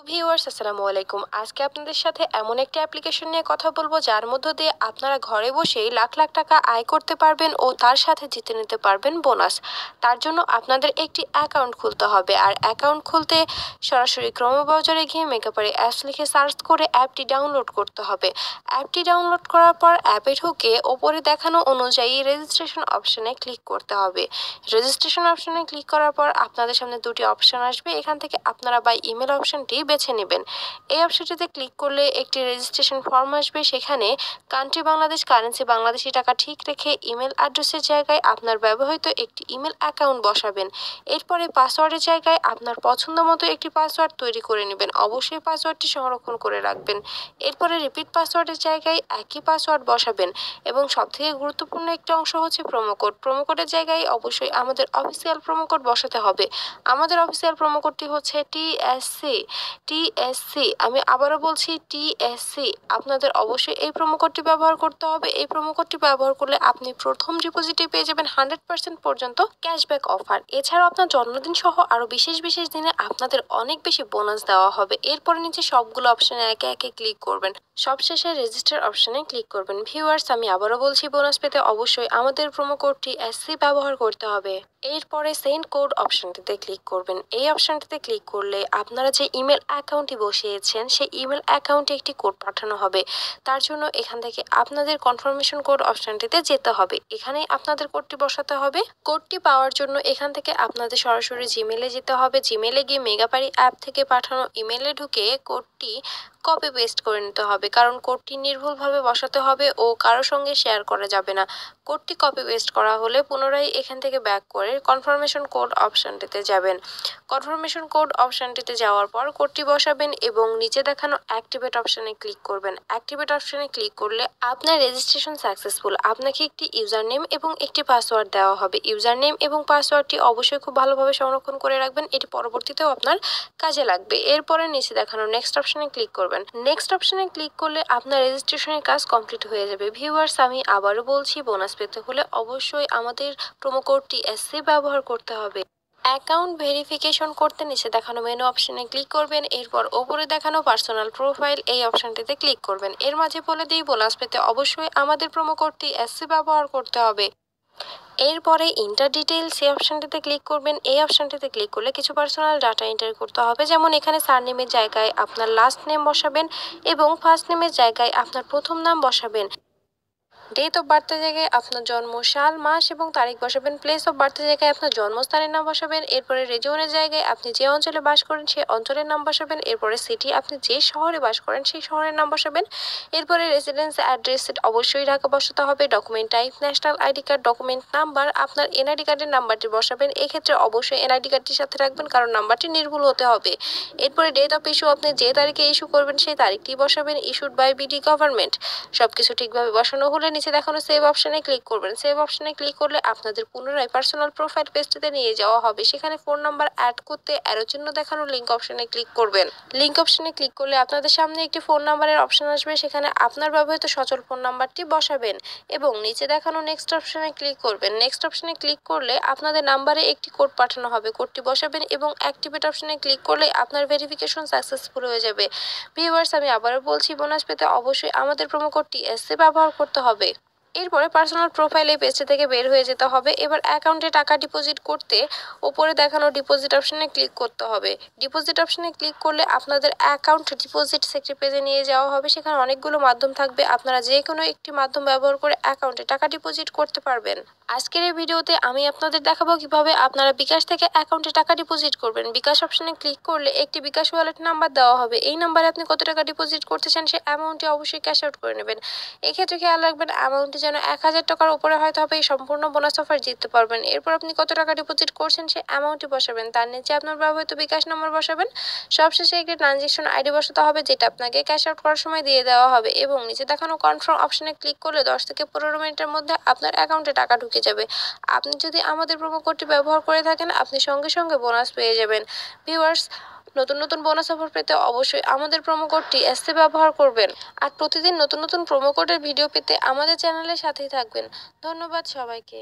Viewers আসসালামু আলাইকুম। আজকে আপনাদের সাথে এমন একটি অ্যাপ্লিকেশন নিয়ে কথা বলবো যার মধ্য দিয়ে আপনারা ঘরে বসেই লাখ লাখ টাকা আয় করতে পারবেন ও তার সাথে জিতে নিতে পারবেন বোনাস। তার জন্য আপনাদের একটি অ্যাকাউন্ট খুলতে হবে, আর অ্যাকাউন্ট খুলতে সরাসরি ক্রোম ব্রাউজারে গিয়ে মেকাপারি অ্যাপস লিখে সার্চ করে অ্যাপটি ডাউনলোড করতে হবে। অ্যাপটি ডাউনলোড করার পর অ্যাপে ঢুকে ওপরে দেখানো অনুযায়ী রেজিস্ট্রেশন অপশনে ক্লিক করতে হবে। রেজিস্ট্রেশন অপশনে ক্লিক করার পর আপনাদের সামনে দুটি অপশন আসবে, এখান থেকে আপনারা বাই ইমেল অপশনটি বেছে নেবেন। এই অপশনটিতে ক্লিক করলে একটি রেজিস্ট্রেশন ফর্ম আসবে, সেখানে কান্ট্রি বাংলাদেশ, কারেন্সি বাংলাদেশি টাকা ঠিক রেখে ইমেল অ্যাড্রেসের জায়গায় আপনার ব্যবহৃত একটি ইমেল অ্যাকাউন্ট বসাবেন। এরপরে পাসওয়ার্ডের জায়গায় আপনার পছন্দ মতো একটি পাসওয়ার্ড তৈরি করে নেবেন। অবশ্যই পাসওয়ার্ডটি সংরক্ষণ করে রাখবেন। এরপরে রিপিট পাসওয়ার্ডের জায়গায় একই পাসওয়ার্ড বসাবেন এবং সবথেকে গুরুত্বপূর্ণ একটি অংশ হচ্ছে প্রোমো কোড। প্রোমো কোডের জায়গায় অবশ্যই আমাদের অফিসিয়াল প্রোমো কোড বসাতে হবে। আমাদের অফিসিয়াল প্রোমো কোডটি হচ্ছে টিএসসি। আমি আবারও বলছি টিএসসি। আপনাদের অবশ্যই এই প্রোমো কোডটি ব্যবহার করতে হবে। এই প্রোমো কোডটি ব্যবহার করলে আপনি প্রথম ডিপোজিটে পেয়ে যাবেন 100% পর্যন্ত ক্যাশব্যাক অফার। এছাড়াও আপনার জন্মদিন সহ আরও বিশেষ বিশেষ দিনে আপনাদের অনেক বেশি বোনাস দেওয়া হবে। এরপরে নিচে সবগুলো অপশনে একে একে ক্লিক করবেন। সবশেষে রেজিস্টার অপশনে ক্লিক করবেন। ভিউয়ার্স, আমি আবারও বলছি, বোনাস পেতে অবশ্যই আমাদের প্রোমো কোডটি এসসি ব্যবহার করতে হবে। এরপরে সেন্ড কোড অপশনটিতে ক্লিক করবেন। এই অপশনটিতে ক্লিক করলে আপনারা যে ইমেল অ্যাকাউন্টটি বসিয়েছেন সেই ইমেল অ্যাকাউন্টে একটি কোড পাঠানো হবে। তার জন্য এখান থেকে আপনাদের কনফার্মেশন কোড অপশনটিতে যেতে হবে। এখানেই আপনাদের কোডটি বসাতে হবে। কোডটি পাওয়ার জন্য এখান থেকে আপনাদের সরাসরি জিমেলে যেতে হবে। জিমেলে গিয়ে মেগাপারি অ্যাপ থেকে পাঠানো ইমেলে ঢুকে কোডটি কপি পেস্ট করে নিতে হবে, কারণ কোডটি নির্ভুলভাবে বসাতে হবে ও কারোর সঙ্গে শেয়ার করা যাবে না। কোডটি কপি পেস্ট করা হলে পুনরায় এখান থেকে ব্যাক করে কনফার্মেশন কোড অপশনটিতে যাবেন। কনফার্মেশন কোড অপশনটিতে যাওয়ার পর কোডটি বসাবেন এবং নিচে দেখানো অ্যাক্টিভেট অপশনে ক্লিক করবেন। অ্যাক্টিভেট অপশনে ক্লিক করলে আপনার রেজিস্ট্রেশন সাকসেসফুল। আপনাকে একটি ইউজার নেম এবং একটি পাসওয়ার্ড দেওয়া হবে। ইউজার নেম এবং পাসওয়ার্ডটি অবশ্যই খুব ভালোভাবে সংরক্ষণ করে রাখবেন, এটি পরবর্তীতেও আপনার কাজে লাগবে। এরপরে নিচে দেখানো নেক্সট অপশনে ক্লিক করবেন। নেক্সট অপশনে ক্লিক করলে আপনার রেজিস্ট্রেশনের কাজ কমপ্লিট হয়ে যাবে। ভিউয়ার্স, আমি আবারও বলছি, বোনাস পেতে হলে অবশ্যই আমাদের প্রোমো কোডটি এসসি ব্যবহার করতে হবে। অ্যাকাউন্ট ভেরিফিকেশন করতে নিচে দেখানো মেনু অপশনে ক্লিক করবেন। এরপর ওপরে দেখানো পার্সোনাল প্রোফাইল এই অপশনটিতে ক্লিক করবেন। এর মাঝে বলে দিই, বোনাস পেতে অবশ্যই আমাদের প্রোমো কোডটি এসসি ব্যবহার করতে হবে। এরপরে ইন্টার ডিটেইলস এই অপশনটিতে ক্লিক করবেন। এই অপশনটিতে ক্লিক করলে কিছু পার্সোনাল ডাটা এন্টার করতে হবে, যেমন এখানে সারনেমের জায়গায় আপনার লাস্ট নেম বসাবেন এবং ফার্স্ট নেমের জায়গায় আপনার প্রথম নাম বসাবেন। ডেট অফ বার্থের জায়গায় আপনার জন্ম সাল, মাস এবং তারিখ বসাবেন। প্লেস অফ বার্থের জায়গায় আপনার জন্মস্থানের নাম বসাবেন। এরপরে রিজিয়নের জায়গায় আপনি যে অঞ্চলে বাস করেন সেই অঞ্চলের নাম বসাবেন। এরপরে সিটি, আপনি যে শহরে বাস করেন সেই শহরের নাম বসাবেন। এরপরে রেসিডেন্স অ্যাড্রেস অবশ্যই ঢাকা বসাতে হবে। Document type national ID card. Document number আপনার এনআইডি কার্ডের নাম্বারটি বসাবেন। এক্ষেত্রে অবশ্যই এনআইডি কার্ডটির সাথে রাখবেন, কারণ নাম্বারটি নির্ভুল হতে হবে। এরপরে ডেট অফ ইস্যু, আপনি যে তারিখে ইস্যু করবেন সেই তারিখটি বসাবেন। Issued by BD government. সবকিছু ঠিকভাবে বসানো হলে নিচে দেখানো সেভ অপশনে ক্লিক করবেন। সেভ অপশনে ক্লিক করলে আপনাদের পুনরায় পার্সোনাল প্রোফাইল পেজটিতে নিয়ে যাওয়া হবে। সেখানে ফোন নাম্বার অ্যাড করতে অ্যারো চিহ্ন দেখানো লিঙ্ক অপশনে ক্লিক করবেন। লিঙ্ক অপশনে ক্লিক করলে আপনাদের সামনে একটি ফোন নাম্বারের অপশন আসবে, সেখানে আপনার ব্যবহৃত সচল ফোন নাম্বারটি বসাবেন এবং নিচে দেখানো নেক্সট অপশনে ক্লিক করবেন। নেক্সট অপশনে ক্লিক করলে আপনাদের নাম্বারে একটি কোড পাঠানো হবে। কোডটি বসাবেন এবং অ্যাক্টিভেট অপশনে ক্লিক করলে আপনার ভেরিফিকেশন সাকসেসফুল হয়ে যাবে। ভিউয়ার্স, আমি আবারও বলছি, বোনাস পেতে অবশ্যই আমাদের প্রোমো কোডটি এসসি ব্যবহার করতে হবে। এরপরে পার্সোনাল প্রোফাইল এই পেজটি থেকে বের হয়ে যেতে হবে। এবার অ্যাকাউন্টে টাকা ডিপোজিট করতে ওপরে দেখানো ডিপোজিট অপশনে ক্লিক করতে হবে। ডিপোজিট অপশনে ক্লিক করলে আপনাদের অ্যাকাউন্ট ডিপোজিট সেক্টর পেজে নিয়ে যাওয়া হবে। সেখানে অনেকগুলো মাধ্যম থাকবে, আপনারা যে কোনো একটি মাধ্যম ব্যবহার করে অ্যাকাউন্টে টাকা ডিপোজিট করতে পারবেন। আজকের এই ভিডিওতে আমি আপনাদের দেখাবো কিভাবে আপনারা বিকাশ থেকে অ্যাকাউন্টে টাকা ডিপোজিট করবেন। বিকাশ অপশনে ক্লিক করলে একটি বিকাশ ওয়ালেট নাম্বার দেওয়া হবে। এই নাম্বারে আপনি কত টাকা ডিপোজিট করতে চান সেই অ্যামাউন্টটি অবশ্যই ক্যাশ আউট করে নেবেন। এক্ষেত্রে খেয়াল রাখবেন অ্যামাউন্টটি যেন 1000 টাকার উপরে হয়, তবে এই সম্পূর্ণ বোনাস অফার জিততে পারবেন। এরপর আপনি কত টাকা ডিপোজিট করছেন সেই অ্যামাউন্টটি বসাবেন। তার নিচে আপনার ব্যবহৃত বিকাশ নম্বর বসাবেন। সবশেষে একটি ট্রানজেকশন আইডি বসাতে হবে, যেটা আপনাকে ক্যাশ আউট করার সময় দিয়ে দেওয়া হবে এবং নিচে দেখানো কনফার্ম অপশনে ক্লিক করলে 10 থেকে 15 মিনিটের মধ্যে আপনার অ্যাকাউন্টে টাকা ঢুকে যাবে। আপনি যদি আমাদের প্রোমো কোডটি ব্যবহার করে থাকেন, আপনি সঙ্গে সঙ্গে বোনাস পেয়ে যাবেন। ভিউয়ার্স, নতুন নতুন বোনাস অফার পেতে অবশ্যই আমাদের প্রোমো কোডটি এসসি ব্যবহার করবেন। আর প্রতিদিন নতুন নতুন প্রোমো কোডের ভিডিও পেতে আমাদের চ্যানেলের সাথেই থাকবেন। ধন্যবাদ সবাইকে।